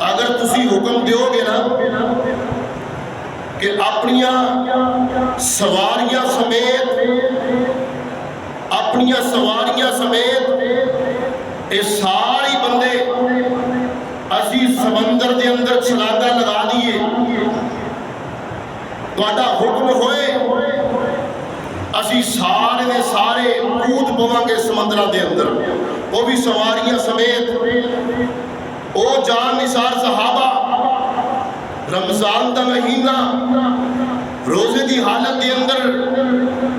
اگر تسی حکم دیو گے نا کہ اپنیاں سواریاں سمیت اے ساری بندے اسی سمندر دے اندر چھلاگا لگا دیئے، تہاڈا حکم ہوئے اسی سارے دے سارے کود پواں گے سمندرہ دے اندر، وہ بھی سواریاں سمیت۔ او جان نثار صحابہ، رمضان دا مہینہ روزے دی حالت دے اندر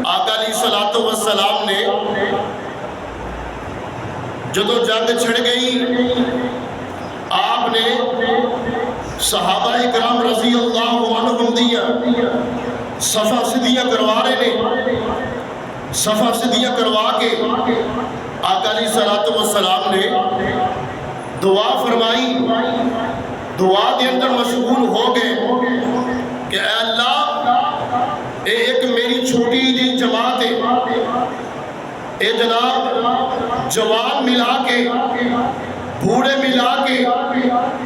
آقا علیہ السلام نے جدو جنگ چھڑ گئی، آپ نے صحابہ اکرام رضی اللہ عنہم دیا صفا صدیہ کروا رہے نے، صفا صدیہ کروا کے آقا علیہ السلام نے دعا فرمائی، دعا دے اندر مشغول ہو گئے کہ اے اللہ، ایک میری چھوٹی جی جماعت ہے، اے جناب جوان ملا کے، بوڑھے ملا کے،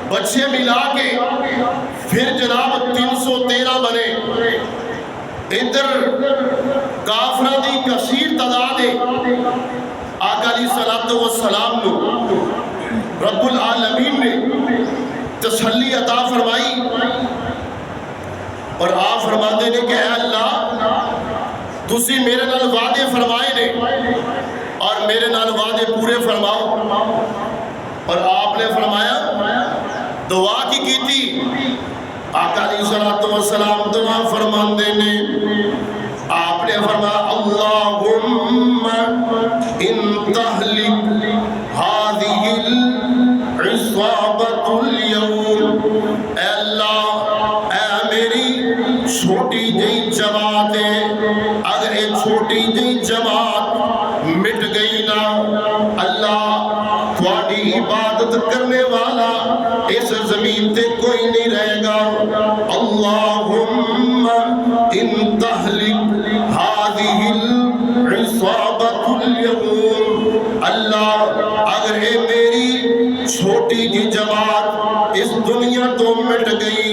بچے ملا کے، پھر جناب 313 بنے، ادھر کافرہ دی کثیر تعداد ہے۔ آقا علیہ السلام نے رب العالمین نے تسلی عطا فرمائی اور آپ فرماتے ہیں کہ اے اللہ، تسی میرے نال وعدے فرمائے نے اور میرے نال وعدے پورے فرماؤ، اور آپ نے فرمایا دعا کی تھی۔ آقا علیہ السلام دعا فرماندے نے، آپ نے فرمایا اللہم ان تہلک هذه العصابۃ اليوم، اے اللہ، اے میری چھوٹی جی جماعت ہے، اگر ایک چھوٹی جی جماعت مٹ گئی نا اللہ، تھوڑی عبادت کرنے والا اس زمین تے کوئی نہیں رہے گا۔ اللہم ان تہلک هذه العصابۃ اليوم، اللہ اگر اے میری چھوٹی جی جماعت اس دنیا تو مٹ گئی،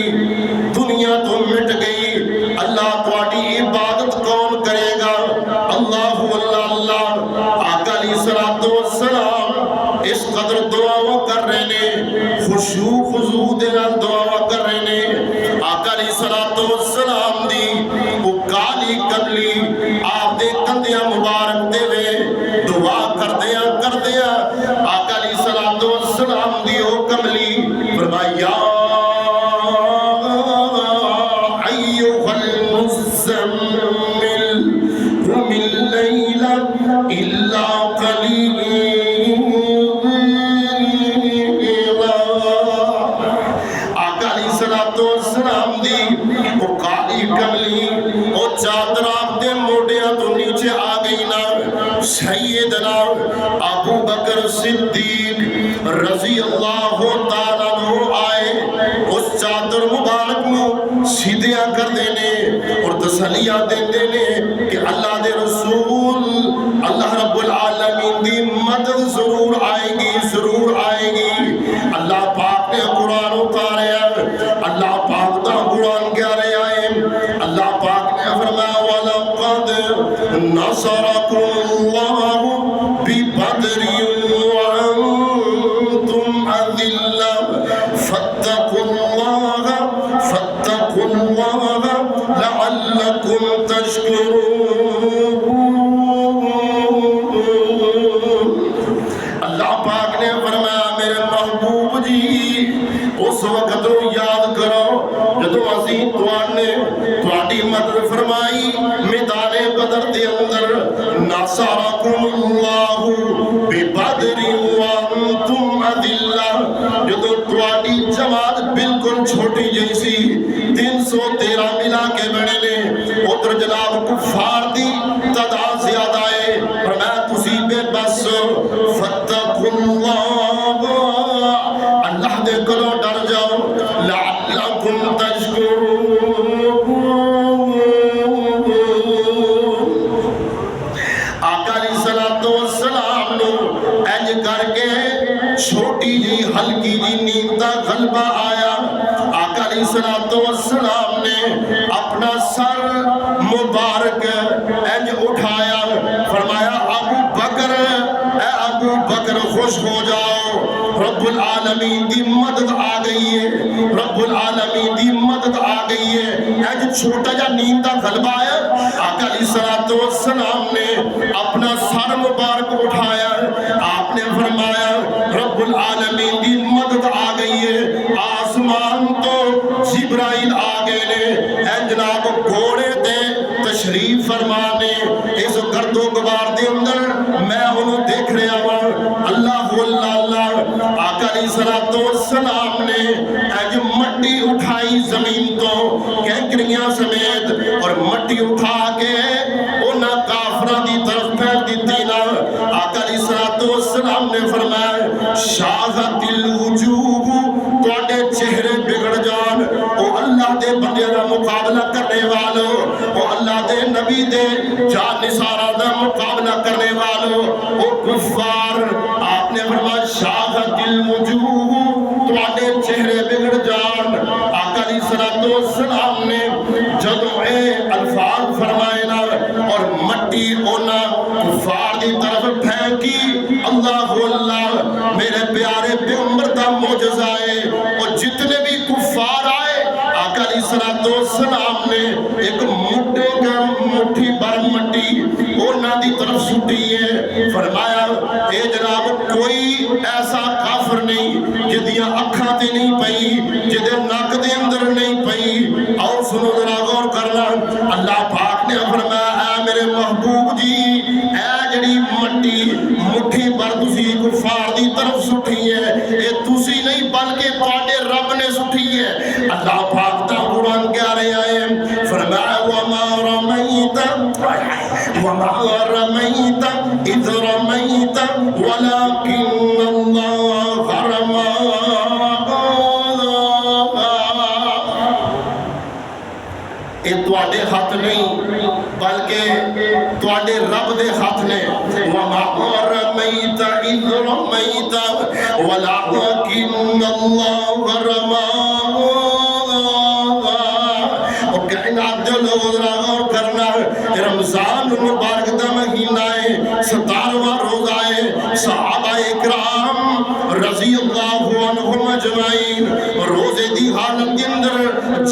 اللہ تھوڑی عبادت کون کرے گا؟ اللہ اللہ۔ آقا علیہ السلام اس قدر دعا کر رہے نے، خشوع خضوع دے نال دعا کر رہے نے۔ آقا علیہ السلام دی وہ کالی کملی آپ دے کندیاں مبارک دے وے دعا کر دیا آقا علیہ السلام دی وہ کملی فرمایا ایوہ المزمل قم اللیل الا قلیلا۔ آقا علیہ السلام دی وہ کالی کملی وہ چادر آپ دے موڑیاں تو نیچے آ گئی نا، سیدنا ابو بکر صدیق رضی اللہ تعالیٰ عنہ آئے، اس چادر مبارک کو سیدھیاں کر دینے اور تسلیہ دینے کہ اللہ دے رسول، اللہ رب العالمین دی مدد ضرور آئے گی۔ اللہ پاک نے قرآن اتاریا، اللہ پاک دا قرآن کیا رہے آئے، اللہ پاک نے فرمایا وَلَقَدْ نَصَرَكُمُ اللَّهُ بِبَدْرٍ وَأَنْتُمْ أَذِلَّةٌ فَاتَّقُوا اللَّهَ لَعَلَّكُمْ تَشْكُرُونَ۔ اللہ پاک نے فرمایا میرے محبوب جی اس وقت رو یاد کرو جدو عظیم تواڈی مدد فرمائی میدان بدر دے اندر، نصرکم اللہ ببدر وانتم اذلہ، جدو تواڈی جماعت بالکل چھوٹی جیسی 313 ملا کے بڑے نے، ادھر جناب کفار دی تعداد زیادہ ہے، فرمایا تسی بے بس فاتقوا اللہ دے کلو ڈر جاؤ لعلکم تشکرون۔ آقا علیہ السلام نے اینج کر کے چھوٹی جی ہلکی جی نیند کا غلبہ آیا، آقا علیہ السلام نے اپنا سر مبارک انج اٹھایا، فرمایا ابو بکر، اے ابو بکر خوش ہو جاؤ، رب العالمین دی مدد آ گئی ہے، رب العالمین دی مدد آ گئی ہے۔ انج چھوٹا جا نیند کا غلبہ آیا، آقا علیہ السلام نے اپنا سر مبارک اٹھایا، آپ نے فرمایا رب العالمین دی مدد آ گئی ہے، آسمان تو جبرائیل آ گئے نے، اے جناب گھوڑے تے تشریف فرمانے، اس گرد و غبار دے اندر میں انہوں دیکھ رہا ہوں، اللہ اللہ، آقا علیہ السلام نے اج مٹی اٹھائی زمین تو کینکریاں سمیت، اور مٹی اٹھا کے انہاں کافران دی طرف پھیل دیتی نا، آقا علیہ السلام نے فرمایا شاہت الوجوہ، توڑے چہرے بگڑ جان، او اللہ دے بندے دا مقابلہ کرنے والو، او اللہ دے نبی دے جان نثارہ دا مقابلہ کرنے والو، او کفار، آپ نے فرمایا شاہت الوجوہ، توڑے چہرے بگڑ جان۔ آقا علیہ السلام نے جدو اے الفاظ فرمائے نا اور مٹی اونا کفار دی طرف پھینکی، اللہ اللہ، میرے پیارے پیغمبر دا معجزہ ہے، اور جتنے بھی کفار آئے آقا علیہ السلام نے ایک مٹھے کا مٹھی بر مٹی اونا دی طرف سٹی ہے، فرمایا اے جناب کوئی ایسا کافر نہیں جدیاں اکھاں تے نہیں پئی، جدے ناک دے اندر نہیں پئی، اور سنو ذرا غور کرنا، اللہ پاک نے فرمایا اے میرے محبوب جی، اے جڑی مٹی مٹھی بر تسی کفار دی طرف سٹھی ہے، اے تسی نہیں بلکہ تواڈے رب نے سٹھی ہے۔ اللہ پاک دا قرآن کہہ رہے ہیں، فرمایا وما رمیت وما رمیت اذ رمیت ولکن اللہ رمی۔ اے تواڈے ہاتھ نہیں بلکہ تواڈے رب دے ہاتھ نے، وما رمیت اذ رمیت ولکن اللہ رمی۔ اور کائنات دے لوگ غور کرنا، رمضان مبارک دا مہینہ ہے، 17واں روزہ ہے، صحابہ اکرام رضی اللہ عنہم اجمعین روزے دی حالت کے اندر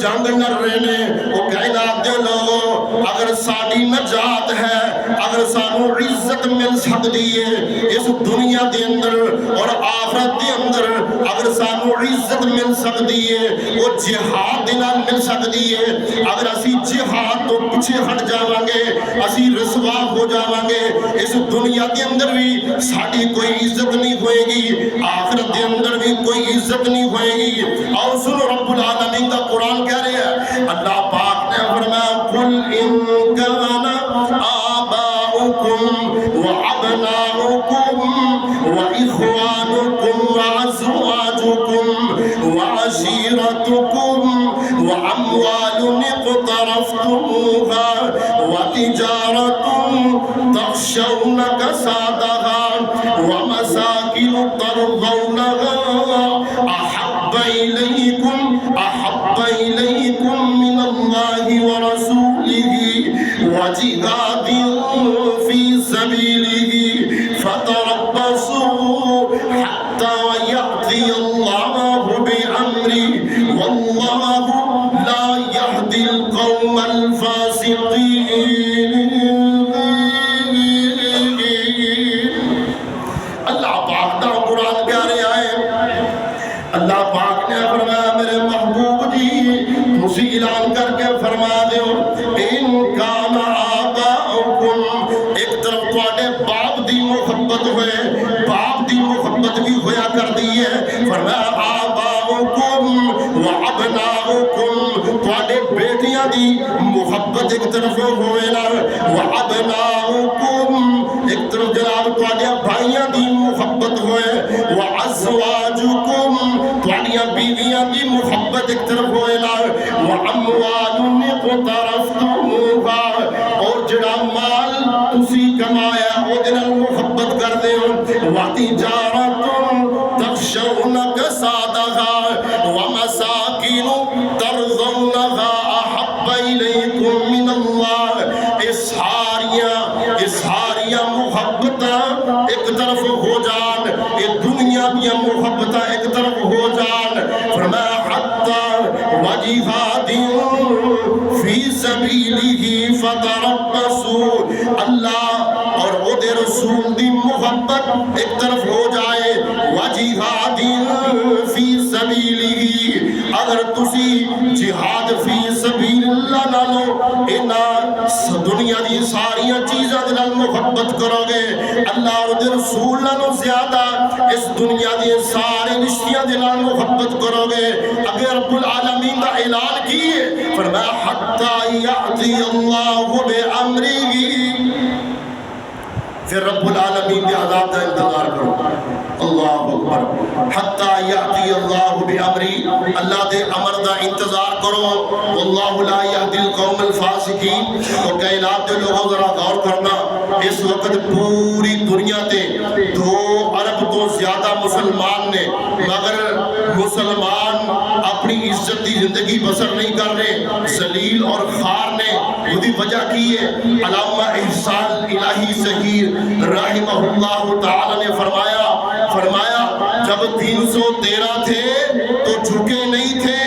جنگ لڑ رہے نے۔ وہ کائنات دے لوگوں، اگر ساڈی نجات ہے، اگر سانو عزت مل سکتی ہے اس دنیا دے اندر اور آخرت دے اندر، اگر سانو عزت مل سکتی ہے وہ جہاد دے نال مل سکتی ہے، اگر اسی جہاد تو پیچھے ہٹ جاواں گے، اسی رسوا ہو جاواں گے، اس دنیا کے اندر بھی ساڈی کوئی عزت نہیں ہوئے گی، آخرت کے اندر بھی کوئی عزت نہیں ہوئے گی۔ اور سنو رب العالمین کا قرآن کہہ رہے ہیں، اللہ پاک نے فرمایا قل ان کان آباؤکم وابناؤکم واخوانکم وازواجکم وعشیرتکم واموال اقترفتموها وتجارة تخشون كسادها ومساكن ترضونها أحب إليكم من الله ورسوله وجهاد في سبيله فتربصوا حتى يأتي الله بأمره والله لا يهدي القوم الفاسقين۔ اللہ پاک دا قرآن کہہ رہا ہے، اللہ پاک نے فرمایا میرے محبوب جی تسی اعلان کر کے فرما دیو ان کان آباؤکم، ایک طرف تواڈے باپ دی محبت ہوئے، باپ دی محبت بھی ہویا کر دی ہے، فرمایا آباؤکم وابناؤکم، تواڈے بیٹیاں دی محبت ایک طرف ہوئے نا، وابناؤکم ایک طرف جناب تواڈے بھائیاں دی محبت ہوئے، وازواجکم تواڈیاں بیویاں دی محبت ایک طرف ہوئے نا، واموال اقترفتموها اور جڑا مال تسی کمایا او دے نال محبت کر دے ہو، وتجارت تخشون فسادها ومساكن ترضونها احب الیکم من اللہ. ساریاں محبتاں ایک طرف ہو جان، یہ دنیا کی محبتاں ایک طرف ہو جان. فرمایا حتی وجہاد فی سبیلہ فتربصوا. اللہ اور او دے رسول دی محبت ایک طرف ہو جائے، وجہاد فی سبیلہ. اگر تسی جہاد فی سبیل اللہ نالو انہاں دنیا دی ساریاں چیزاں دے نال محبت کرو گے، اللہ اور دے رسول نالوں زیادہ اس دنیا دی سارے رشتیاں دے نال محبت کرو گے. اگر رب العالمین دا اعلان کیے فرمایا حتی یأتی اللہ بامرہ، پھر رب العالمین دے عذاب کا انتظار کرو. اللہ اکبر. حتی یأتی اللہ بامرہ، اللہ دے امر دا انتظار کرو. واللہ لا یہدی القوم الفاسقین. تو کائنات دے لوگوں ذرا غور کرنا، اس وقت پوری دنیا تے 2 ارب تو زیادہ مسلمان نے، مگر مسلمان اپنی عزت دی زندگی بسر نہیں کر رہے، ذلیل اور خوار نے. وہی وجہ کی ہے علامہ احسان الہی ظہیر رحمہ اللہ تعالی نے فرمایا جب 313 تھے تو جھکے نہیں تھے،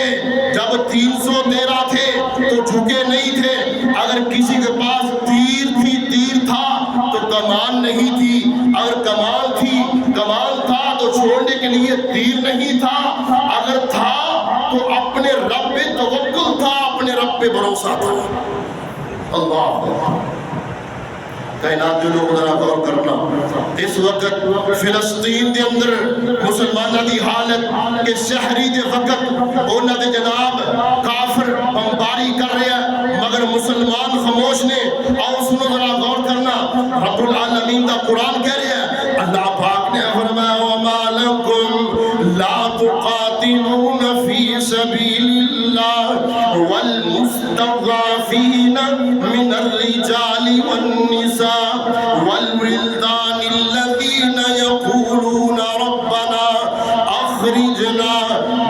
جب 313 تھے تو جھکے نہیں تھے. اگر کسی کے پاس تیر تھا تو کمان نہیں تھی، اگر کمان تھا تو چھوڑنے کے لیے تیر نہیں تھا، اگر تھا تو اپنے رب پہ توکل تھا، اپنے رب پہ بھروسہ تھا. اللہ کائنات جو لوگ ذرا غور کرنا، اس وقت فلسطین دے اندر مسلمانہ دی حالت کہ شہری دے وقت انہاں دے جناب کافر بمباری کر رہے ہیں مگر مسلمان خاموش نے. اور سنو ذرا غور کرنا، رب العالمین دا قرآن کہہ رہے ہیں، اللہ پاک نے فرمایا وما لکم لا تقاتلون فی سبیل اللہ والمستضعفین من الرجال والنساء والولدان الذين يقولون ربنا أخرجنا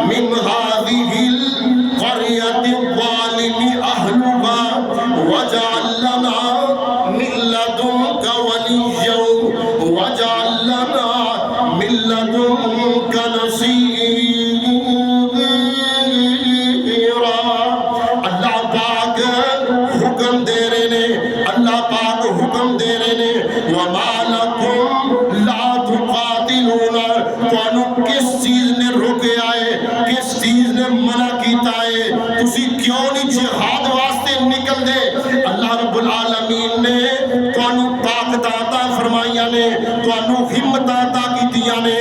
من هذه القرية الظالم أهلها واجعل لنا من لدنك وليا واجعل لنا من لدنك نصيرا. اللہ پاک حکم دے رہے نے، اللہ پاک حکم دے رہے نے وَمَا لَكُمْ لَا تُقَاتِلُونَ. تو کس چیز نے روکے آئے، کس چیز نے منع کیتا ہے، تسی کیوں نہیں جہاد واسطے نکل دے. اللہ رب العالمین نے تو طاقت عطا فرمائیاں نے، تو ہمت عطا کیتیاں نے،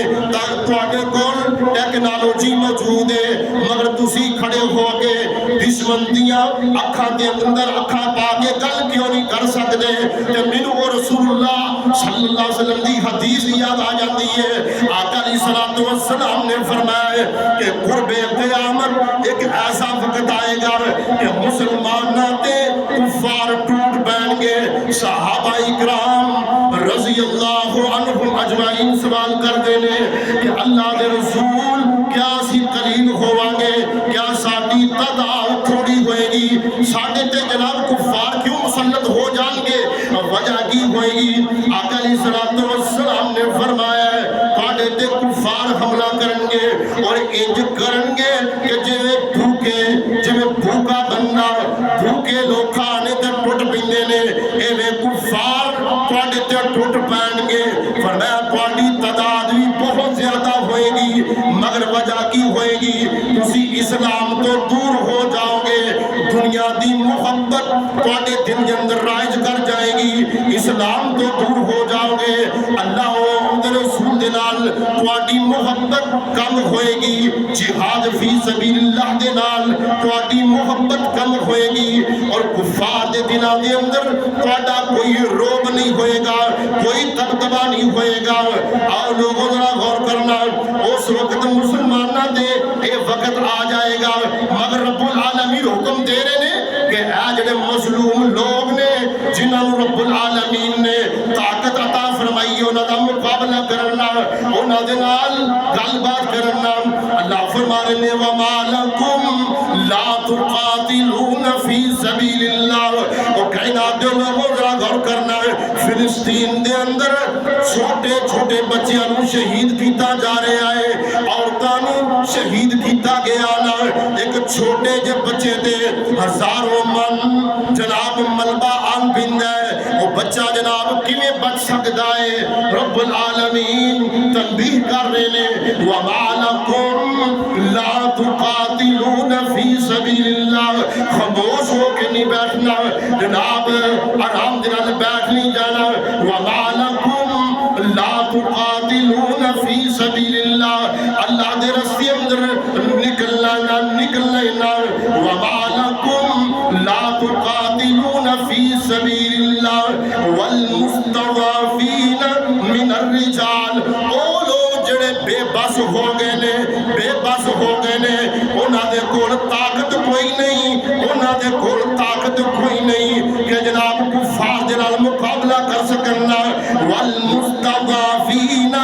تواڈے کول ٹیکنالوجی موجود ہے مگر تسی کھڑے ہو کے دشمن دیاں اکھاں دے اندر اکھاں پا کے گل کیوں نہیں کر سکتے. تے مینوں رسول اللہ صلی اللہ علیہ وسلم دی حدیث یاد آ جاتی ہے. آقا علیہ الصلوۃ والسلام نے فرمایا کہ قرب قیامت ایک ایسا وقت آئے گا کہ مسلماناں تے کفار ٹوٹ پائیں گے. صحابہ اکرام رضی اللہ عنہم اجمعین سوال کرتے ہیں کہ اللہ دے رسول کیا سی قلیل ہوواں گے، کیا ساڈی تعداد تھوڑی ہوئے گی، ساڈے تے جناب کفار کیوں مسلط ہو جان گے، وجہ کی ہوئے گی. آقا علیہ السلام نے فرمایا ہے تواڈے تے کفار حملہ کرن گے اور انج کرن گے کہ جویں بھوکا بندہ بھوکے لوگ کھانے تے ٹوٹ پیندے نے، ایویں کفار تواڈے تے ٹوٹ پین گے. فرمایا تواڈی تعداد بھی بہت زیادہ ہوئے گی مگر وجہ کی ہوئے گی تسی اسلام تو دور ہو جاؤ گے، دنیا دی محبت تواڈے دل کے اندر رائج کر جائے گی، اسلام تو دور ہو جاؤ گے، اللہ و رسول دے نال تواڈی محبت کم ہوئے گی، جہاد فی سبیل اللہ دے نال تواڈی محبت کم ہوئے گی اور کفار دے دلاں دے اندر تواڈا کوئی روب نہیں ہوئے گا، کوئی دبدبا نہیں ہوئے گا. آؤ لوگوں ذرا غور کرنا، اس وقت مسلماناں دے اے وقت آ جائے گا مگر رب العالمین حکم دے رہے نے کہ اے جڑے مظلوم لوگ نے جنہاں نوں رب العالمین نے طاقت عطا فرمائی فرمائی انہاں دا مقابلہ کرنا انہاں دے نال گل بات کرنا اللہ فرما رہے نے وما لکم لا تقاتلون فی سبیل اللہ او کائنات دے لوگوں ذرا غور کرنا فلسطین دے اندر چھوٹے چھوٹے بچیاں نو شہید کیتا جا رہا ہے عورتاں نو شہید کیتا گیا نا ایک چھوٹے جے بچے دے ہزاروں من جناب ملبہ آن پیندا ہے وہ بچہ جناب کیویں بچ سکدا ہے رب العالمین تنبیہ کر رہے نے وما لکم لا تقاتلون فی سبیل اللہ خاموش ہو کے نہیں بیٹھنا جناب آرام دے نال بیٹھ نہیں جانا وما لکم لا تقاتلون فی سبیل اللہ اللہ دے راستے اندر نکلنا نہ وما لکم لا تقاتلون فی سبیل اللہ والمستضعفین من الرجال او لوگ جڑے بے بس ہو گئے نے بے بس ہو گئے نے انہاں دے کول طاقت کوئی نہیں انہاں دے کول طاقت کوئی نہیں کہ جناب کفار دے نال مقابلہ کر سکنا والمستضعفین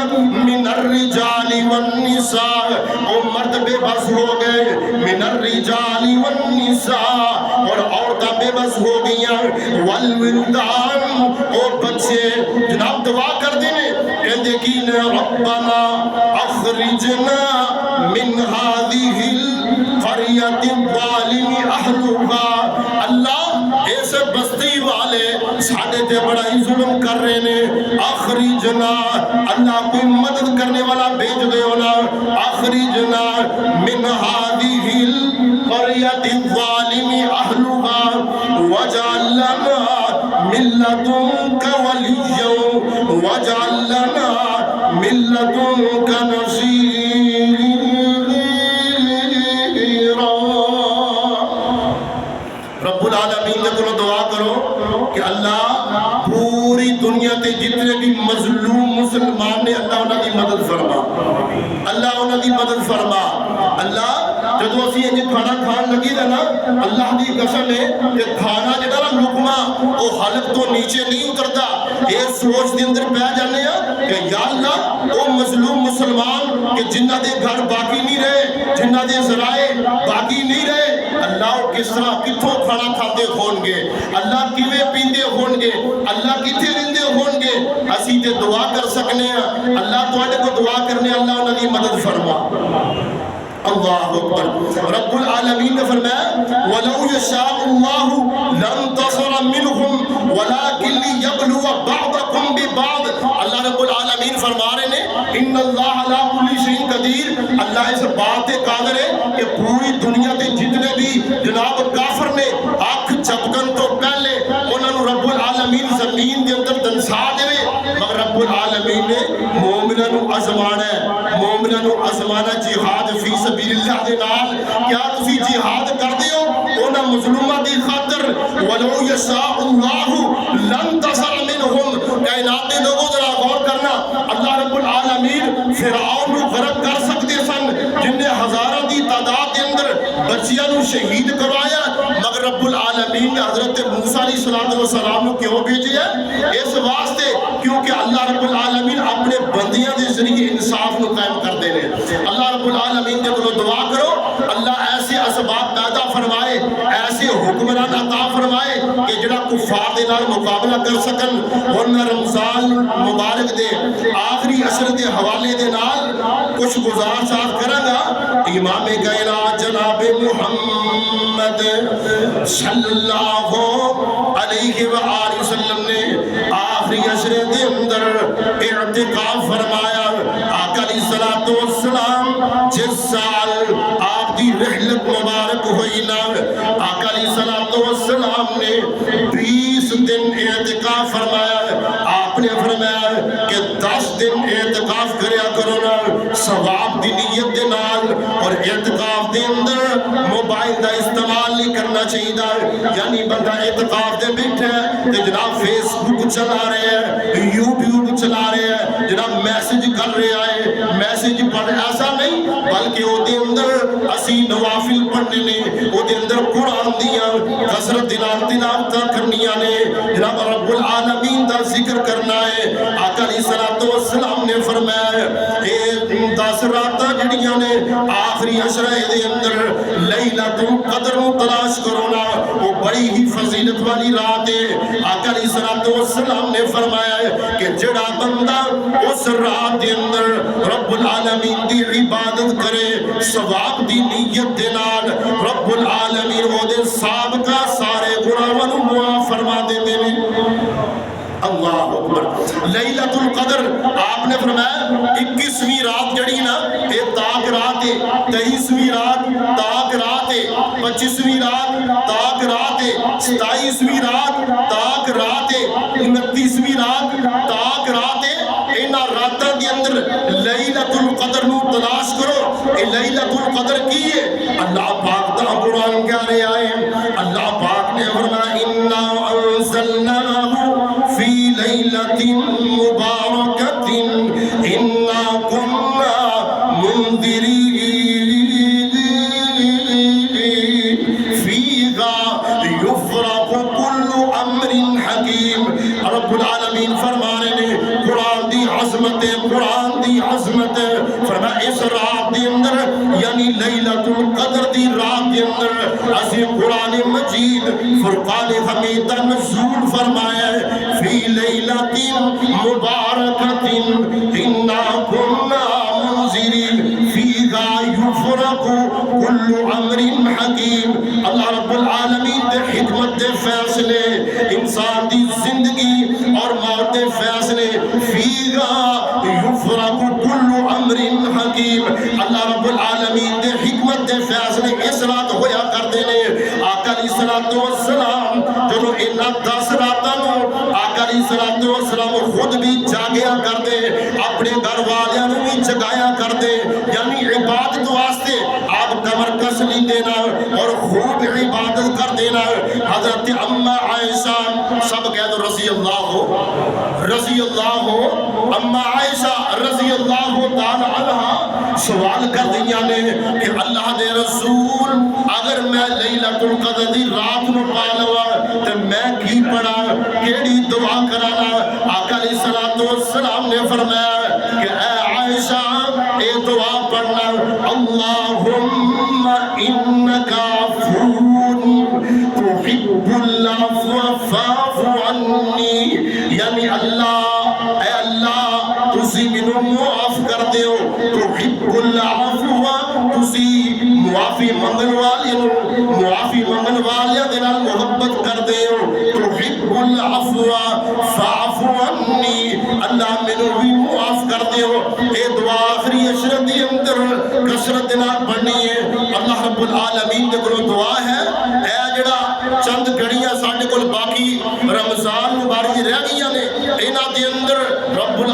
من الرجال والنساء او مرد بے بس ہو گئے من الرجال والنساء اور عورتیں بے بس ہو گئیاں والولدان او بچے جناب دعا کر دینے کہ دیکھین ربنا اخرجنا من هذه القرية الظالم اهلها اللہ ایسے بستی والے ساڑھے تے بڑا ہی ظلم کر رہے نے اخرجنا اللہ کوئی مدد کرنے والا بھیج دے ہونا اخرجنا من هذه القرية الظالم اهلها واجعل لنا من لدنك وليا واجعل لنا من لدنك نصيرا رب العالمین نے دعا کرو کہ اللہ پوری دنیا تے جتنے بھی مظلوم مسلمان نے اللہ انہاں دی مدد فرما اللہ انہاں دی مدد فرما اللہ جدو اسی انج کھانا کھان لگی دا نا اللہ دی قسم ہے کہ کھانا جڑا نا لقمہ او حلق تو نیچے نہیں اترتا اے سوچ دے اندر پہ جانے ہیں کہ یا اللہ او مظلوم مسلمان کہ جنہ دے گھر باقی نہیں رہے جنہ دے ذرائع باقی نہیں رہے اللہ کس طرح کتھوں کھانا کھاتے ہون گے اللہ کیویں پیندے ہون گے اللہ کتھے رہندے ہون گے اسی تے دعا کر سکنے ہیں اللہ تواڈے کو دعا کرنے اللہ انہاں دی مدد فرما اللہ اکبر رب العالمین نے فرمایا وَلَوْ يَشَاءُ اللَّهُ لَانْتَصَرَ مِنْهُمْ وَلَكِنْ لِيَبْلُوَ بَعْضَكُمْ بِبَعْضٍ اللہ رب العالمین فرما رہے نے ان اللہ علی کل شیء قدیر اللہ اس بات تے قادر ہے کہ پوری دنیا تے جتنے بھی جناب کافر نے آنکھ جھپکن تو پہلے انہاں نوں رب العالمین زمین دے اندر دنسا دے مگر رب العالمین نے مومناں نوں آزمانا ہے مومناں نوں آزمانا جہاد فی سبیل اللہ دے نال کیا تسی جہاد کر دیو انہاں مظلوماں دی خاطر ولو یشاء اللہ لانتصر منہم کائنات دے لوگوں ذرا غور کرنا اللہ رب العالمین فرعون کو غرق کر سکتے سن جن نے ہزاراں دی تعداد دے اندر بچیاں نو شہید کروایا مگر رب العالمین نے حضرت موسیٰ علیہ السلام کو کیوں بھیجا اس واسطے کیونکہ اللہ رب العالمین اپنے بندیاں دے ذریعے انصاف کو قائم کر دے رہے اللہ رب العالمین دے کو دعا کرو اللہ ایسے اسباب پیدا فرمائے ایسے حکمران عطا فرمائے کہ جڑا کفار دے نال مقابلہ کر سکن اور میں رمضان مبارک دے آخری عشر دے حوالے دے نال کچھ گزارشات کروں گا امام کائنات جناب محمد صلی اللہ علیہ وآلہ وسلم نے آخری عشر دے اندر اعتکاف فرمایا آقا علیہ السلام جس سال آپ دی رحلت مبارک ہوئی نا آقا علیہ السلام نے 20 دن اعتکاف فرمایا آپ نے فرمایا کہ 10 دن اعتکاف کریا کرو نا ثواب دی نیت دے نال اور اعتکاف دے اندر موبائل دا استعمال نہیں کرنا چاہیے یعنی بندہ اعتکاف دے بیٹھے ہیں تے جناب فیس بک چلا رہے ہیں یوٹیوب چلا رہے ہیں جناب میسج کر رہے آئے میسج پڑھ ایسا نہیں بلکہ وہ دے اندر اسی نوافل پڑھنے نے وہ دے اندر قرآن دیا کثرت تلاوت کرنیاں نے جناب رب العالمین دا ذکر کرنا ہے آقا آقا علیہ الصلوۃ والسلام نے فرمایا اے 10 راتاں جڑیاں نے آخری عشرے دے اندر لیلۃ القدر نو تلاش کرو نا، وہ بڑی ہی فضیلت والی رات ہے۔ آقا علیہ الصلوۃ والسلام نے فرمایا ہے کہ جڑا بندہ اس رات دے اندر رب العالمین دی عبادت کرے ثواب دی نیت دے نال، رب العالمین او دے سابقہ سارے گناہاں نو معاف فرما دیندے نے۔ اللہ اکبر۔ لیلۃ القدر آپ نے فرمایا 21ویں رات جڑی نا یہ تاک رات ہے، 23ویں رات تاک رات ہے، 25ویں رات تاک رات ہے، 27ویں رات تاک رات ہے، 29ویں رات تاک رات ہے۔ انہاں راتاں دے اندر لیلۃ القدر نو تلاش کرو۔ اے لیلۃ القدر کی ہے؟ اللہ پاک دا قرآن کہہ رہا ہے، اللہ پاک نے فرمایا انا انزلناہ فی لیلۃ مبارکۃ انا کنا منذرین فیہا یفرق کل امر حکیم۔ رب العالمین فرما رہے نے قرآن دی عظمت، قرآن دی عظمت فرمایا اس رات دے اندر یعنی لیلۃ القدر دی رات دے اندر اسی قرآن مجید فرقان حمید دا نزول فرمایا ہے فی لیلۃ مبارکۃ انا کنا منذرین فیہا یفرق کل امر حکیم۔ اللہ رب العالمین دے حکمت دے فیصلے، انسان دی زندگی اور موت دے فیصلے، فیہا یفرق کل امر حکیم۔ اللہ رب العالمین دے حکمت دے فیصلے اس رات ہویا کرتے نے۔ آقا علیہ الصلوۃ والسلام جدو انہاں 10 راتاں نو آقا علیہ الصلوۃ والسلام خود بھی جاگیا کرتے، اپنے گھر والیاں نو بھی جگایا کرتے، یعنی عبادت واسطے آپ کمر کس لیندے نا اور خوب عبادت کر دینا۔ حضرت اما عائشہ سب کہہ دو رضی اللہ اما عائشہ رضی اللہ تعالی عنہ سوال کر دیا نے کہ اللہ دے رسول اگر میں لیلۃ القدر دی رات نو پا لوا تے میں کی پڑھا، کیڑی دعا کرانا؟ آقا علیہ الصلوۃ والسلام نے فرمایا کہ اے عائشہ اے دعا پڑھنا، اللہم انک عفو تحب العفو فاعف عنی، یعنی اللہ اے اللہ تسی مینوں معاف کر دیو، تحب العفو تسی معافی منگن والیاں دے نال محبت کر دیو، تحب العفو فاعف عنی، اللہ مینوں بھی معاف کر دیو۔ اے دعا آخری عشرت دے اندر کثرت نال پڑھنی ہے۔ اللہ رب العالمین دے کولوں دعا ہے اے جڑا چند گھڑیاں ساڈے کول باقی رمضان مبارک رہ گئیاں نے انہاں دے اندر رب العالمین